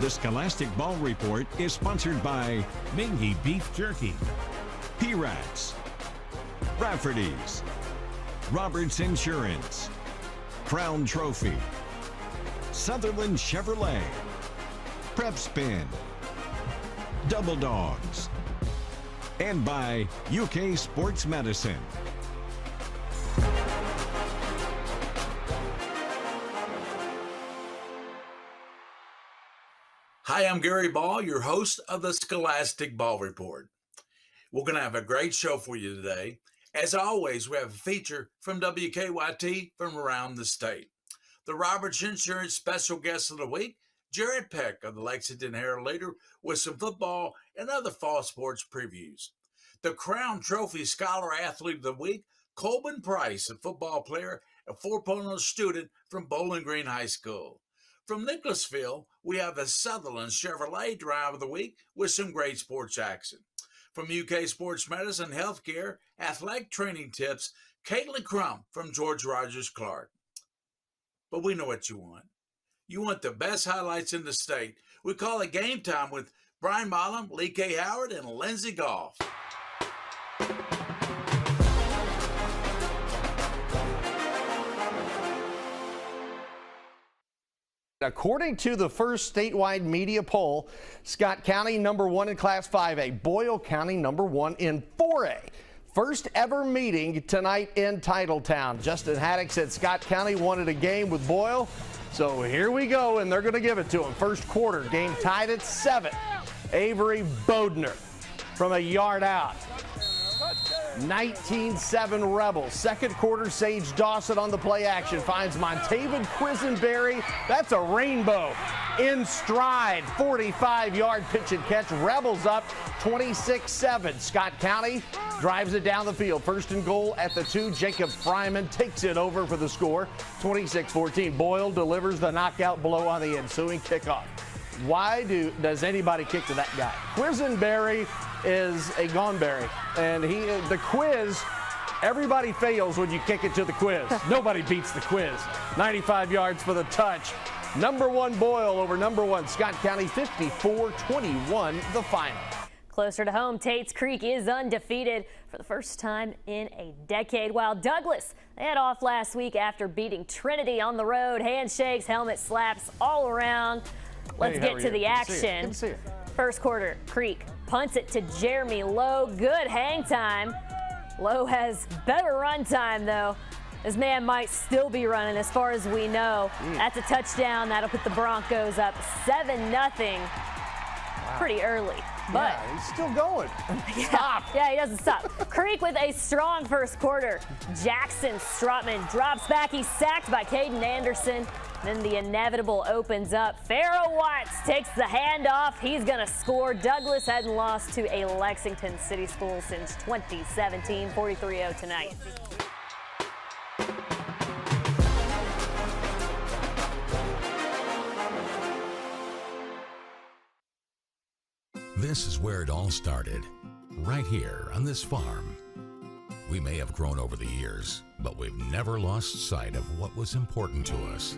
The Scholastic Ball Report is sponsored by Mingy Beef Jerky, P-Rats, Rafferty's, Roberts Insurance, Crown Trophy, Sutherland Chevrolet, Prep Spin, Double Dogs, and by UK Sports Medicine. Hi, I'm Gary Ball, your host of the Scholastic Ball Report. We're going to have a great show for you today. As always, we have a feature from WKYT from around the state. The Roberts Insurance special guest of the week, Jared Peck of the Lexington Herald Leader, with some football and other fall sports previews. The Crown Trophy Scholar Athlete of the Week, Colbin Price, a football player, a 4.0 student from Bowling Green High School. From Nicholasville, we have the Sutherland Chevrolet Drive of the Week with some great sports action. From UK Sports Medicine, Healthcare, Athletic Training Tips, Caitlin Crump from George Rogers Clark. But we know what you want. You want the best highlights in the state. We call it Game Time with Brian Mollum, Lee K. Howard, and Lindsey Goff. According to the first statewide media poll, Scott County #1 in Class 5A, Boyle County #1 in 4A. First ever meeting tonight in Titletown. Justin Haddock said Scott County wanted a game with Boyle, so here we go, and they're going to give it to him. First quarter, game tied at 7. Avery Bodner from a yard out. 19-7 Rebels. Second quarter, Sage Dawson on the play action finds Montaven Quisenberry. That's a rainbow. In stride, 45-yard pitch and catch. Rebels up 26-7. Scott County drives it down the field. First and goal at the 2. Jacob Fryman takes it over for the score. 26-14. Boyle delivers the knockout blow on the ensuing kickoff. Why does anybody kick to that guy? Quisenberry is a goneberry, and the quiz, everybody fails when you kick it to the quiz. Nobody beats the quiz. 95 yards for the touch. #1 Boyle over #1 Scott County, 54-21 the final. Closer to home, Tate's Creek is undefeated for the first time in a decade, while Douglas, they had off last week after beating Trinity on the road. Handshakes, helmet slaps all around. Let's get to the action. First quarter, Creek punts it to Jeremy Lowe. Good hang time. Lowe has better run time, though. This man might still be running as far as we know. That's a touchdown. That'll put the Broncos up 7-0 pretty early. But yeah, he's still going. Stop. Yeah, he doesn't stop. Creek with a strong first quarter. Jackson Strotman drops back. He's sacked by Caden Anderson. Then the inevitable opens up. Pharaoh Watts takes the handoff. He's going to score. Douglas hadn't lost to a Lexington City School since 2017. 43-0 tonight. This is where it all started, right here on this farm. We may have grown over the years, but we've never lost sight of what was important to us.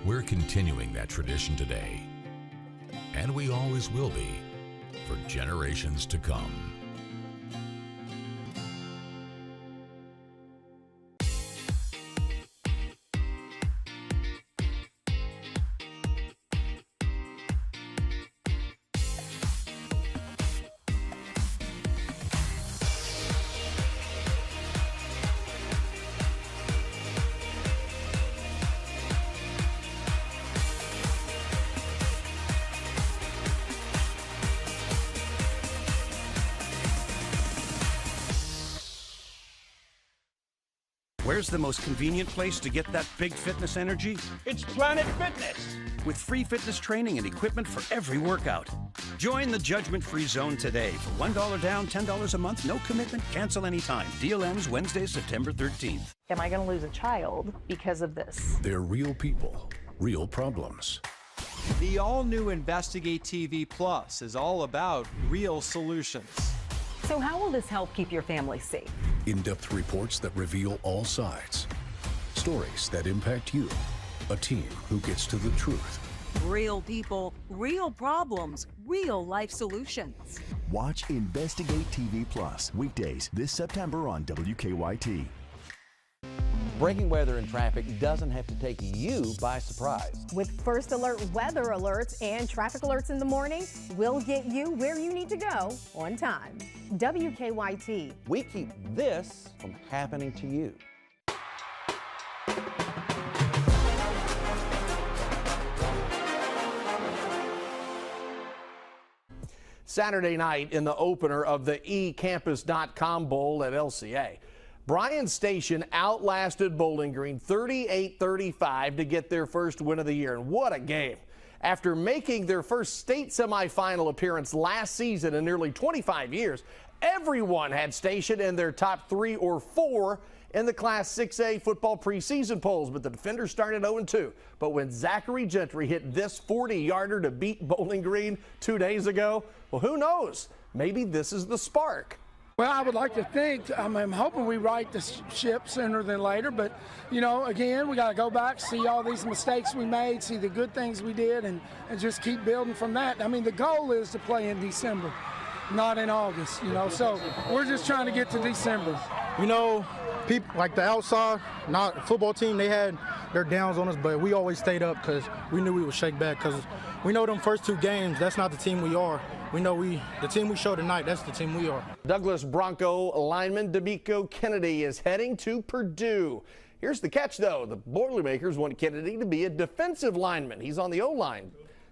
We're continuing that tradition today, and we always will be for generations to come. Where's the most convenient place to get that big fitness energy? It's Planet Fitness. With free fitness training and equipment for every workout. Join the judgment-free zone today for $1 down, $10 a month, no commitment, cancel anytime. Deal ends Wednesday, September 13th. Am I going to lose a child because of this? They're real people, real problems. The all-new Investigate TV Plus is all about real solutions. So how will this help keep your family safe? In-depth reports that reveal all sides. Stories that impact you. A team who gets to the truth. Real people, real problems, real life solutions. Watch Investigate TV Plus weekdays this September on WKYT. Breaking weather and traffic doesn't have to take you by surprise. With First Alert weather alerts and traffic alerts in the morning, we'll get you where you need to go on time. WKYT. We keep this from happening to you. Saturday night in the opener of the eCampus.com Bowl at LCA. Bryan Station outlasted Bowling Green 38-35 to get their first win of the year. And what a game. After making their first state semifinal appearance last season in nearly 25 years, everyone had Station in their top 3 or 4 in the Class 6A football preseason polls, but the defenders started 0-2. But when Zachary Gentry hit this 40-yarder to beat Bowling Green 2 days ago, well, who knows? Maybe this is the spark. Well, I would like to think, I'm hoping we right the ship sooner than later, but, you know, again, we got to go back, see all these mistakes we made, see the good things we did, and just keep building from that. I mean, the goal is to play in December, not in August, you know, so we're just trying to get to December. You know, people like the outside, not football team, they had their downs on us, but we always stayed up because we knew we would shake back because we know them first 2 games, that's not the team we are. We know the team we show tonight, that's the team we are. Douglas Bronco lineman D'Amico Kennedy is heading to Purdue. Here's the catch, though. The Boilermakers want Kennedy to be a defensive lineman. He's on the O-line.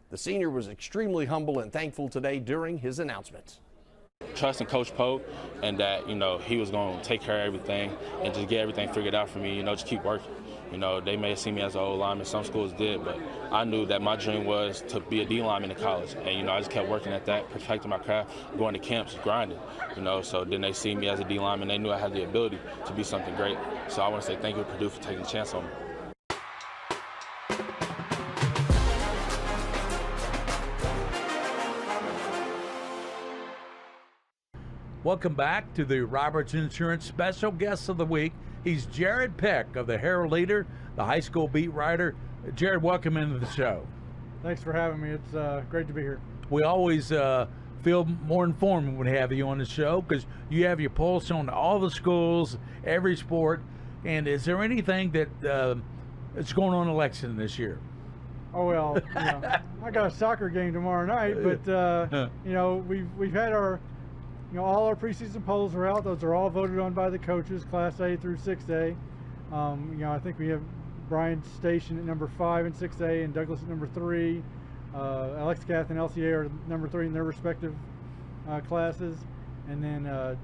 The senior was extremely humble and thankful today during his announcement. Trusting Coach Pope and that, you know, he was going to take care of everything and just get everything figured out for me, you know, just keep working. You know, they may have seen me as an O lineman, some schools did, but I knew that my dream was to be a D lineman in college. And, you know, I just kept working at that, perfecting my craft, going to camps, grinding, you know. So then they see me as a D lineman, they knew I had the ability to be something great. So I want to say thank you to Purdue for taking a chance on me. Welcome back to the Roberts Insurance Special Guest of the Week. He's Jared Peck of the Herald Leader, the high school beat writer. Jared, welcome into the show. Thanks for having me. It's great to be here. We always feel more informed when we have you on the show because you have your pulse on all the schools, every sport. And is there anything that is going on in Lexington this year? Oh, well, you know, I got a soccer game tomorrow night, but, you know, we've had our, you know, all our preseason polls are out. Those are all voted on by the coaches, Class A through 6A. You know, I think we have Bryan Station at number 5 in 6A and Douglas at number 3. Alex Cath and LCA are number 3 in their respective classes. And then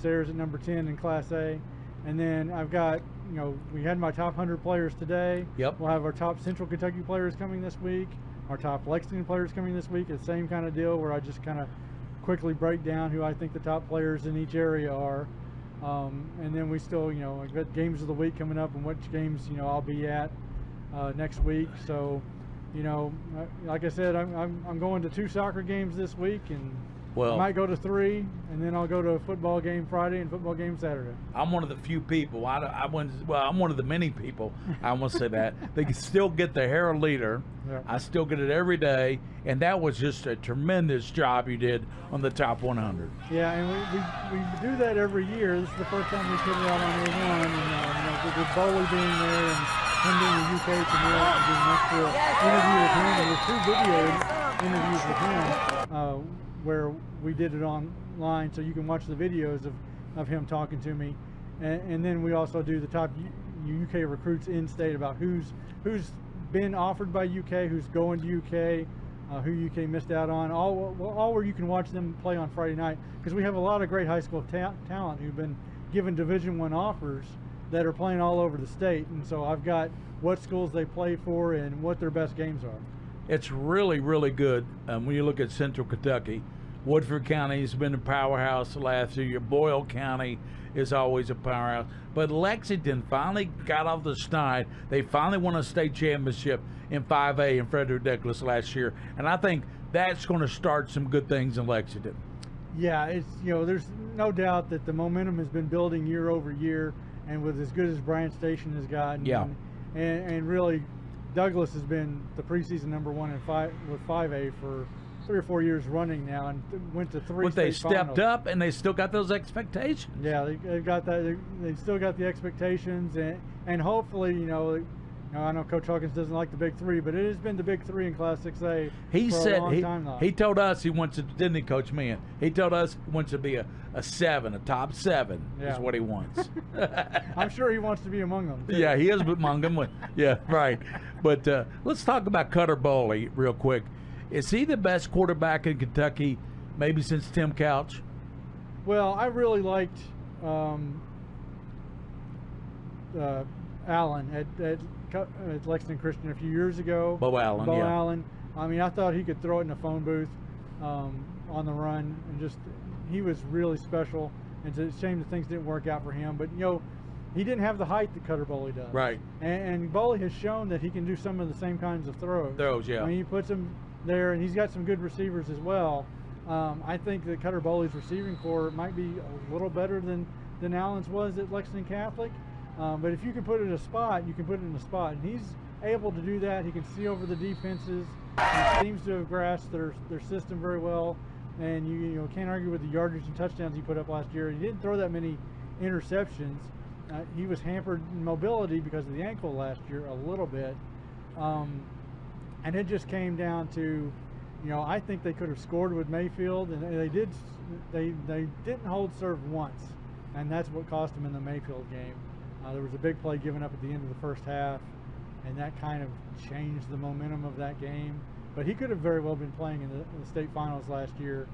Sayers at number 10 in Class A. And then I've got, you know, we had my top 100 players today. Yep. We'll have our top Central Kentucky players coming this week. Our top Lexington players coming this week. It's the same kind of deal where I just kind of quickly break down who I think the top players in each area are. And then we still, you know, I've got games of the week coming up and which games, you know, I'll be at next week. So, you know, like I said, I'm going to 2 soccer games this week, and I might go to 3, and then I'll go to a football game Friday and football game Saturday. I'm one of the few people. I'm one of the many people. I want to say that they can still get the Herald Leader. Yeah. I still get it every day, and that was just a tremendous job you did on the top 100. Yeah, and we do that every year. This is the first time we put it out on A1, and you know, with Bowley being there and him being a UK premiere and doing an extra interview with him, and there's 2 video interviews with him where we did it online, so you can watch the videos of him talking to me, and then we also do the top UK recruits in state about who's been offered by UK, who's going to UK, who UK missed out on, all where you can watch them play on Friday night, because we have a lot of great high school talent who've been given Division I offers that are playing all over the state, and so I've got what schools they play for and what their best games are. It's really, really good when you look at Central Kentucky. Woodford County has been a powerhouse the last year. Boyle County is always a powerhouse. But Lexington finally got off the schneid. They finally won a state championship in 5A in Frederick Douglass last year. And I think that's going to start some good things in Lexington. Yeah, it's, there's no doubt that the momentum has been building year over year, and with as good as Bryant Station has gotten. Yeah. And really, Douglas has been the preseason number one with 5A for 3 or 4 years running now, and went to 3 But they state stepped finals. up, and they still got those expectations. Yeah, they got that. They still got the expectations, and hopefully, I know Coach Hawkins doesn't like the Big Three, but it has been the Big Three in Class 6A He for said a long time now. he told us he wants to, didn't he, Coach Mann? He told us he wants to be a 7, a top 7 Yeah. is what he wants. I'm sure he wants to be among them, too. Yeah, he is among them. Yeah, right. But let's talk about Cutter Bowley real quick. Is he the best quarterback in Kentucky, maybe since Tim Couch? Well, I really liked Allen at Lexington Christian a few years ago. Bo Allen, yeah. Allen. I mean, I thought he could throw it in a phone booth on the run, and he was really special. And it's a shame that things didn't work out for him. But, he didn't have the height that Cutter Bowley does. Right. And Bowley has shown that he can do some of the same kinds of throws. Yeah. I mean, he puts them there, and he's got some good receivers as well. I think that Cutter Bowley's receiving core might be a little better than Allen's was at Lexington Catholic. But if you can put it in a spot, you can put it in a spot. And he's able to do that. He can see over the defenses. He seems to have grasped their system very well. And you can't argue with the yardage and touchdowns he put up last year. He didn't throw that many interceptions. He was hampered in mobility because of the ankle last year a little bit. And it just came down to, I think they could have scored with Mayfield, and they did. They didn't hold serve once, and that's what cost them in the Mayfield game. There was a big play given up at the end of the first half, and that kind of changed the momentum of that game. But he could have very well been playing in the state finals last year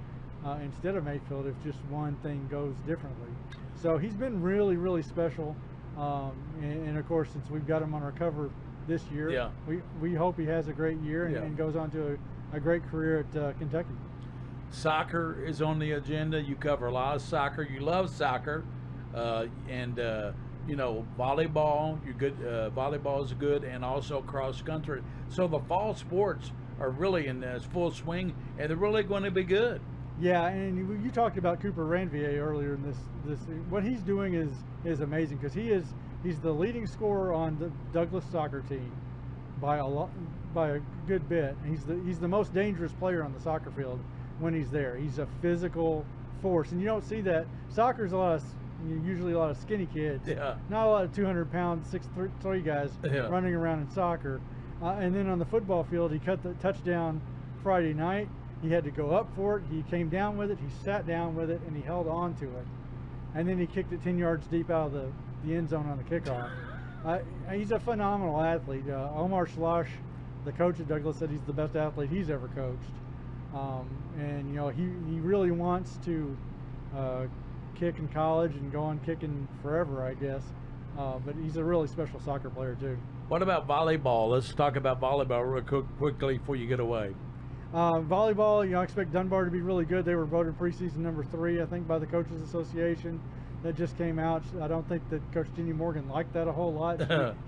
instead of Mayfield if just one thing goes differently. So he's been really, really special. And of course, since we've got him on our cover this year, we hope he has a great year and goes on to a great career at Kentucky. Soccer is on the agenda. You cover a lot of soccer. You love soccer, and volleyball. You're good. Volleyball is good, and also cross country. So the fall sports are really in full swing, and they're really going to be good. Yeah, and you talked about Cooper Ranvier earlier in this. What he's doing is amazing, because he's the leading scorer on the Douglas soccer team by a good bit. He's the most dangerous player on the soccer field when he's there. He's a physical force, and you don't see that. Soccer's usually a lot of skinny kids. Yeah. Not a lot of 200-pound 6'3" guys running around in soccer. And then on the football field, he cut the touchdown Friday night. He had to go up for it. He came down with it. He sat down with it, and he held on to it. And then he kicked it 10 yards deep out of the end zone on the kickoff. He's a phenomenal athlete. Omar Schlosh, the coach at Douglas, said he's the best athlete he's ever coached. And he really wants to kick in college and go on kicking forever, I guess. But he's a really special soccer player too. What about volleyball? Let's talk about volleyball real quickly before you get away. Volleyball, I expect Dunbar to be really good. They were voted preseason number 3, I think, by the Coaches Association. That just came out. I don't think that Coach Jenny Morgan liked that a whole lot.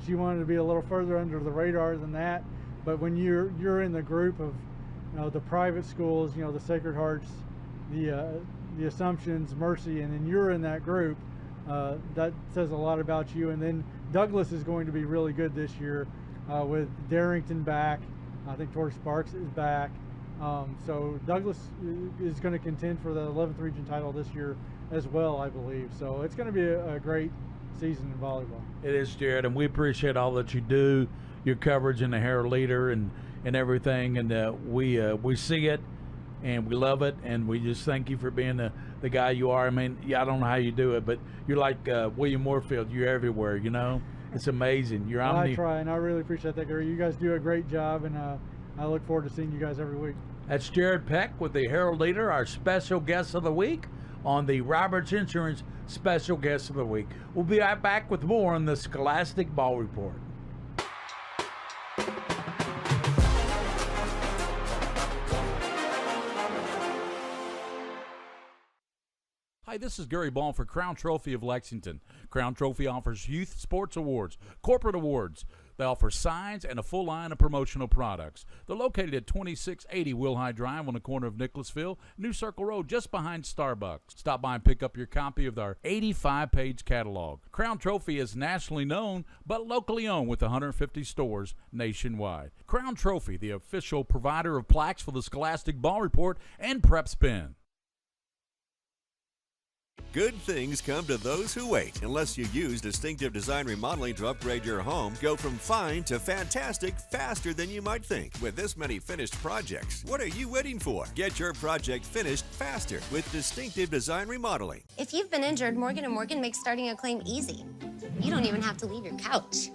She wanted to be a little further under the radar than that. But when you're in the group of the private schools, the Sacred Hearts, the Assumptions, Mercy, and then you're in that group, that says a lot about you. And then Douglas is going to be really good this year with Darrington back. I think Tori Sparks is back. So Douglas is going to contend for the 11th region title this year as well, I believe. So it's going to be a great season in volleyball. It is, Jared, and we appreciate all that you do, your coverage in the Herald Leader and everything, and we see it and we love it, and we just thank you for being the guy you are. I mean, I don't know how you do it, but you're like William Moorfield. You're everywhere, It's amazing. I try, and I really appreciate that, Gary. You guys do a great job, and I look forward to seeing you guys every week. That's Jared Peck with the Herald Leader, our special guest of the week on the Roberts Insurance Special Guest of the Week. We'll be right back with more on the Scholastic Ball Report. Hi, this is Gary Ball for Crown Trophy of Lexington. Crown Trophy offers youth sports awards, corporate awards, They offer signs and a full line of promotional products. They're located at 2680 Wilhite Drive on the corner of Nicholasville, New Circle Road, just behind Starbucks. Stop by and pick up your copy of our 85-page catalog. Crown Trophy is nationally known, but locally owned with 150 stores nationwide. Crown Trophy, the official provider of plaques for the Scholastic Ball Report and Prep Spin. Good things come to those who wait. Unless you use Distinctive Design Remodeling to upgrade your home, go from fine to fantastic faster than you might think. With this many finished projects, what are you waiting for? Get your project finished faster with Distinctive Design Remodeling. If you've been injured, Morgan & Morgan makes starting a claim easy. You don't even have to leave your couch.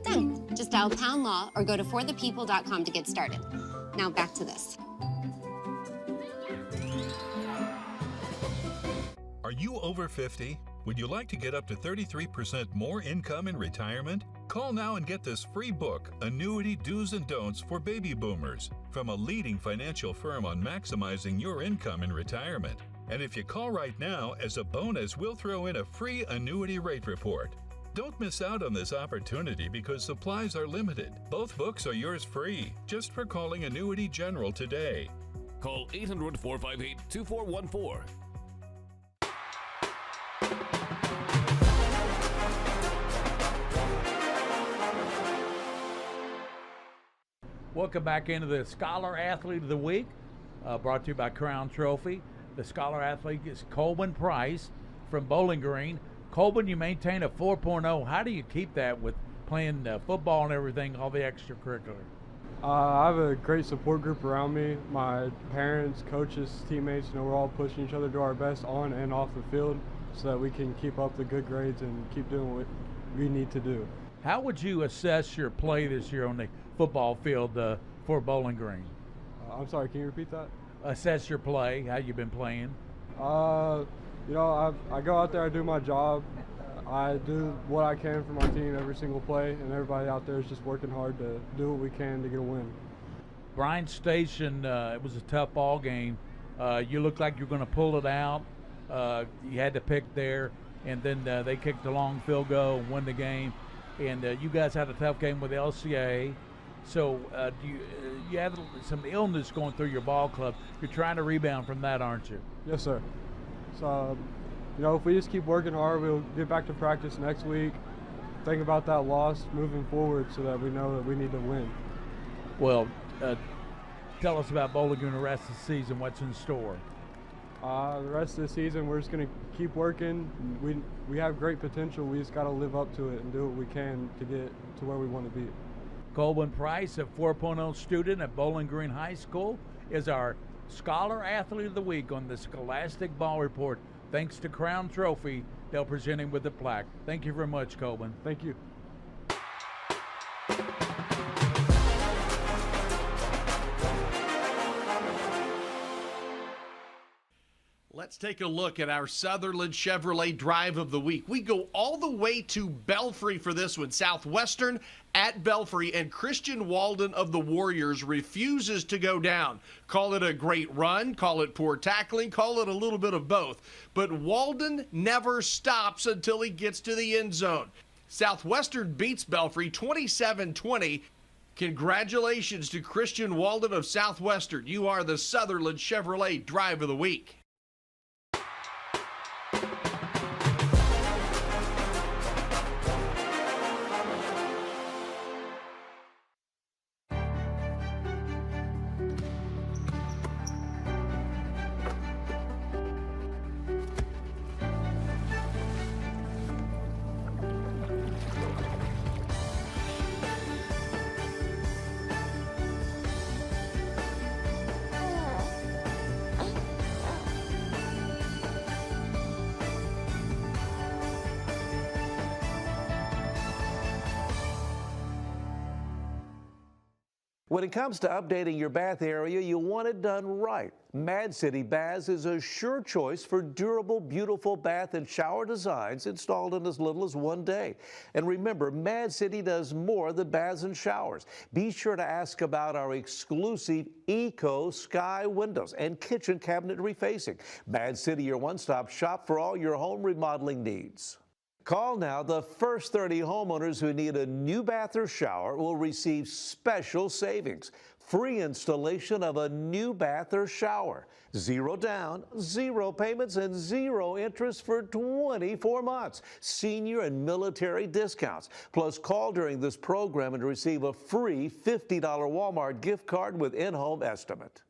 Done. Just dial pound law or go to forthepeople.com to get started. Now back to this. Are you over 50? Would you like to get up to 33% more income in retirement? Call now and get this free book, Annuity Do's and Don'ts for Baby Boomers, from a leading financial firm on maximizing your income in retirement. And if you call right now, as a bonus, we'll throw in a free annuity rate report. Don't miss out on this opportunity because supplies are limited. Both books are yours free, just for calling Annuity General today. Call 800-458-2414. Welcome back into the Scholar Athlete of the Week, brought to you by Crown Trophy. The Scholar Athlete is Colbin Price from Bowling Green. Colbin, you maintain a 4.0. How do you keep that with playing football and everything, all the extracurricular? I have a great support group around me. My parents, coaches, teammates, we're all pushing each other to our best on and off the field so that we can keep up the good grades and keep doing what we need to do. How would you assess your play this year on the football field for Bowling Green? I'm sorry, can you repeat that? Assess your play, how you've been playing. I go out there, I do my job. I do what I can for my team every single play, and everybody out there is just working hard to do what we can to get a win. Bryan Station, it was a tough ball game. You looked like you're going to pull it out. You had to pick there, and then they kicked a long field goal and won the game. And you guys had a tough game with LCA. So you have some illness going through your ball club. You're trying to rebound from that, aren't you? Yes, sir. So, if we just keep working hard, we'll get back to practice next week. Think about that loss moving forward so that we know that we need to win. Well, tell us about Bowling Green the rest of the season. What's in store? The rest of the season, we're just going to keep working. We have great potential. We just got to live up to it and do what we can to get to where we want to be. Colbin Price, a 4.0 student at Bowling Green High School, is our Scholar Athlete of the Week on the Scholastic Ball Report. Thanks to Crown Trophy, they'll present him with a plaque. Thank you very much, Colbin. Thank you. Let's take a look at our Sutherland Chevrolet Drive of the Week. We go all the way to Belfry for this one. Southwestern at Belfry, and Christian Walden of the Warriors refuses to go down. Call it a great run, call it poor tackling, call it a little bit of both. But Walden never stops until he gets to the end zone. Southwestern beats Belfry 27-20. Congratulations to Christian Walden of Southwestern. You are the Sutherland Chevrolet Drive of the Week. When it comes to updating your bath area, you want it done right. Mad City Baths is a sure choice for durable, beautiful bath and shower designs installed in as little as 1 day. And remember, Mad City does more than baths and showers. Be sure to ask about our exclusive Eco Sky windows and kitchen cabinet refacing. Mad City, your one-stop shop for all your home remodeling needs. Call now. The first 30 homeowners who need a new bath or shower will receive special savings. Free installation of a new bath or shower. 0 down, 0 payments, and 0 interest for 24 months. Senior and military discounts. Plus, call during this program and receive a free $50 Walmart gift card with in-home estimate.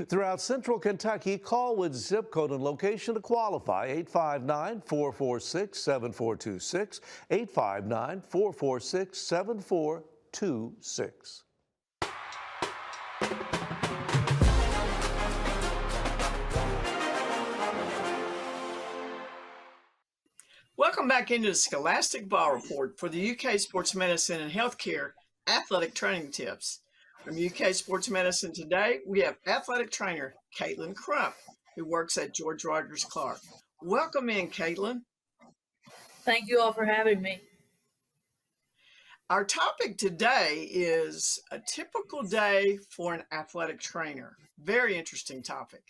Throughout Central Kentucky, call with zip code and location to qualify. 859-446-7426. 859-446-7426. Welcome back into the Scholastic Ball Report for the UK Sports Medicine and Healthcare Athletic Training Tips. From UK Sports Medicine today, we have athletic trainer Caitlin Crump, who works at George Rogers Clark. Welcome in, Caitlin. Thank you all for having me. Our topic today is a typical day for an athletic trainer. Very interesting topic.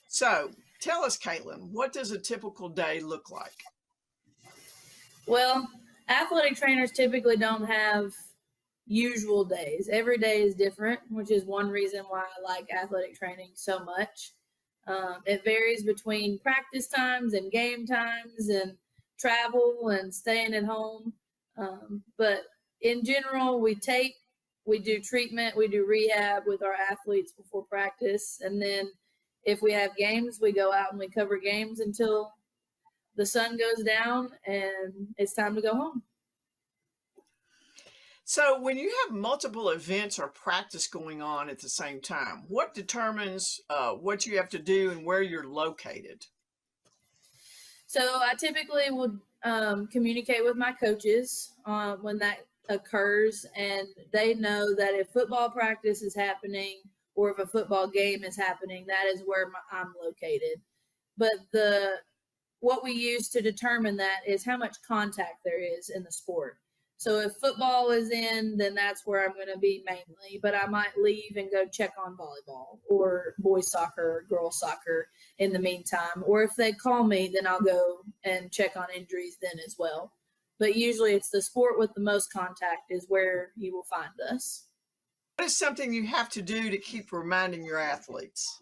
So tell us, Caitlin, what does a typical day look like? Well, athletic trainers typically don't have usual days. Every day is different, which is one reason why I like athletic training so much. It varies between practice times and game times and travel and staying at home. But in general, we do treatment, we do rehab with our athletes before practice. And then if we have games, we go out and we cover games until the sun goes down and it's time to go home. So when you have multiple events or practice going on at the same time, what determines what you have to do and where you're located? So I typically would communicate with my coaches when that occurs, and they know that if football practice is happening or if a football game is happening, that is where I'm located. But what we use to determine that is how much contact there is in the sport. So if football is in, then that's where I'm going to be mainly, but I might leave and go check on volleyball or boys soccer or girls soccer in the meantime. Or if they call me, then I'll go and check on injuries then as well. But usually it's the sport with the most contact is where you will find us. What is something you have to do to keep reminding your athletes?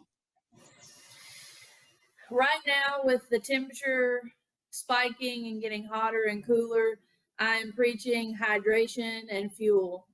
Right now, with the temperature spiking and getting hotter and cooler, I am preaching hydration and fuel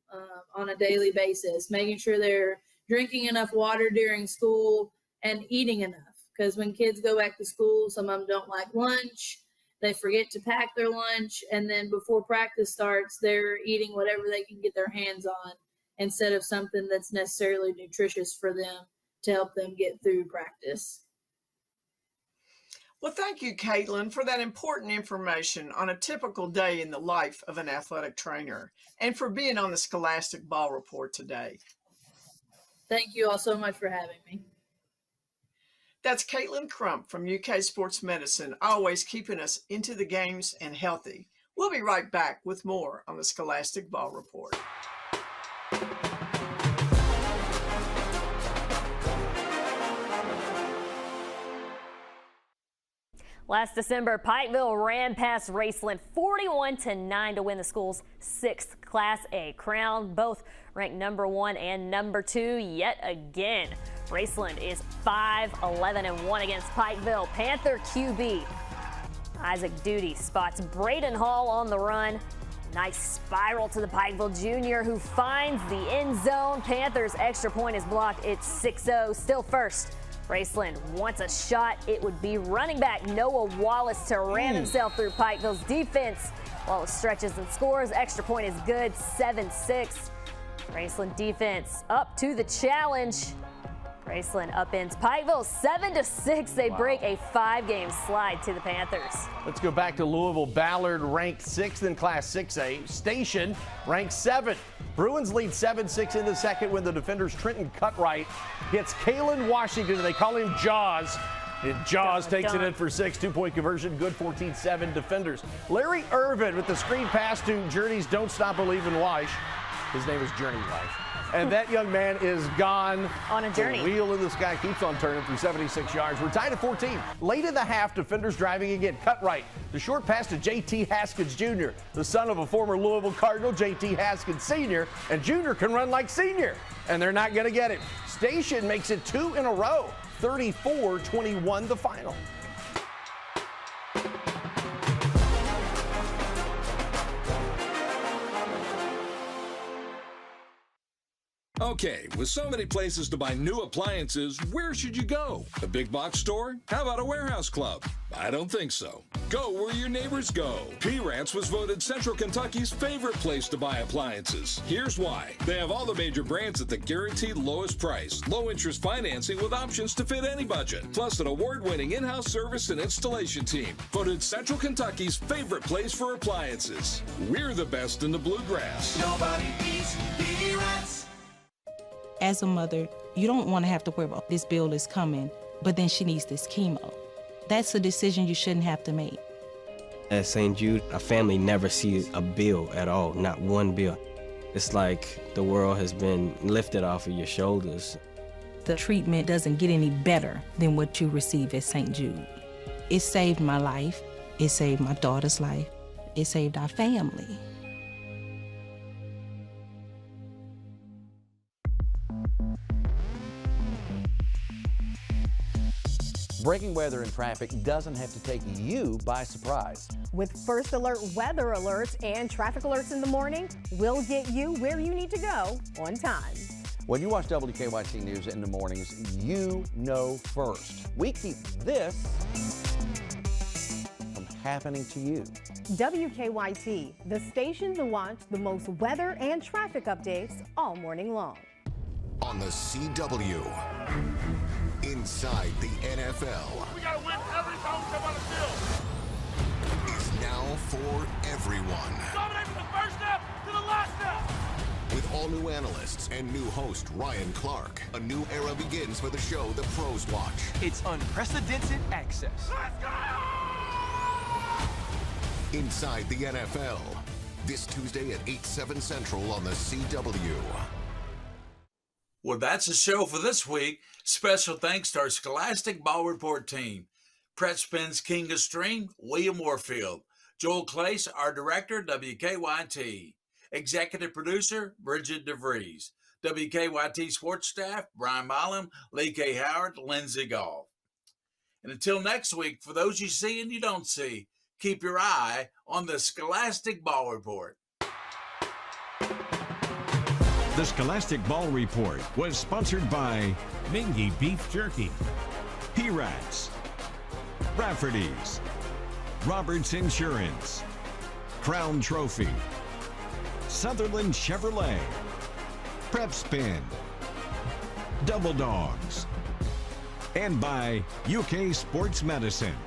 on a daily basis, making sure they're drinking enough water during school and eating enough. Because when kids go back to school, some of them don't like lunch. They forget to pack their lunch. And then before practice starts, they're eating whatever they can get their hands on instead of something that's necessarily nutritious for them to help them get through practice. Well, thank you, Caitlin, for that important information on a typical day in the life of an athletic trainer and for being on the Scholastic Ball Report today. Thank you all so much for having me. That's Caitlin Crump from UK Sports Medicine, always keeping us into the games and healthy. We'll be right back with more on the Scholastic Ball Report. Last December, Pikeville ran past Raceland 41-9 to win the school's 6th Class A crown. Both ranked number 1 and number 2 yet again. Raceland is 5-11-1 against Pikeville. Panther QB Isaac Duty spots Braden Hall on the run. Nice spiral to the Pikeville junior, who finds the end zone. Panthers' extra point is blocked. It's 6-0, still first. Raceland wants a shot. It would be running back Noah Wallace to ram himself through Pikeville's defense. Wallace stretches and scores. Extra point is good, 7-6. Raceland defense up to the challenge. Raceland upends Pikeville 7-6. They break a 5-game slide to the Panthers. Let's go back to Louisville. Ballard ranked 6th in Class 6A. Station ranked 7th. Bruins lead 7-6 in the second when the defenders Trenton Cutright hits Kalen Washington. They call him Jaws. And Jaws takes it in for 6. 2-point conversion, good. 14-7 defenders. Larry Irvin with the screen pass to Journey's Don't Stop Believin' Weish. His name is Journey Weish. And that young man is gone. On a journey. The wheel in the sky keeps on turning for 76 yards. We're tied at 14. Late in the half, defenders driving again. Cut right. The short pass to J.T. Haskins Jr., the son of a former Louisville Cardinal, J.T. Haskins Sr., and Jr. can run like Sr., and they're not going to get it. Station makes it 2 in a row. 34-21 the final. Okay, with so many places to buy new appliances, where should you go? A big box store? How about a warehouse club? I don't think so. Go where your neighbors go. P-Rats was voted Central Kentucky's favorite place to buy appliances. Here's why. They have all the major brands at the guaranteed lowest price. Low interest financing with options to fit any budget. Plus an award-winning in-house service and installation team. Voted Central Kentucky's favorite place for appliances. We're the best in the bluegrass. Nobody beats P-Rats. As a mother, you don't want to have to worry about this bill is coming, but then she needs this chemo. That's a decision you shouldn't have to make. At St. Jude, a family never sees a bill at all, not one bill. It's like the world has been lifted off of your shoulders. The treatment doesn't get any better than what you receive at St. Jude. It saved my life. It saved my daughter's life. It saved our family. Breaking weather and traffic doesn't have to take you by surprise. With First Alert weather alerts and traffic alerts in the morning, we'll get you where you need to go on time. When you watch WKYT News in the mornings, you know first. We keep this from happening to you. WKYT, the station to watch the most weather and traffic updates all morning long. On the CW. Inside the NFL. We gotta win every time we come on the field. Is now for everyone. Dominate from the first snap to the last snap. With all new analysts and new host Ryan Clark, a new era begins for the show the pros watch. It's unprecedented access. Let's go! Inside the NFL. This Tuesday at 8/7 Central on the CW. Well, that's the show for this week. Special thanks to our Scholastic Ball Report team. Brett Spence, King of Stream, William Warfield. Joel Clace, our director, WKYT. Executive producer, Bridget DeVries. WKYT sports staff, Brian Milam, Lee K. Howard, Lindsey Goff. And until next week, for those you see and you don't see, keep your eye on the Scholastic Ball Report. The Scholastic Ball Report was sponsored by Mingy Beef Jerky, P-Rats, Rafferty's, Roberts Insurance, Crown Trophy, Sutherland Chevrolet, Prep Spin, Double Dogs, and by UK Sports Medicine.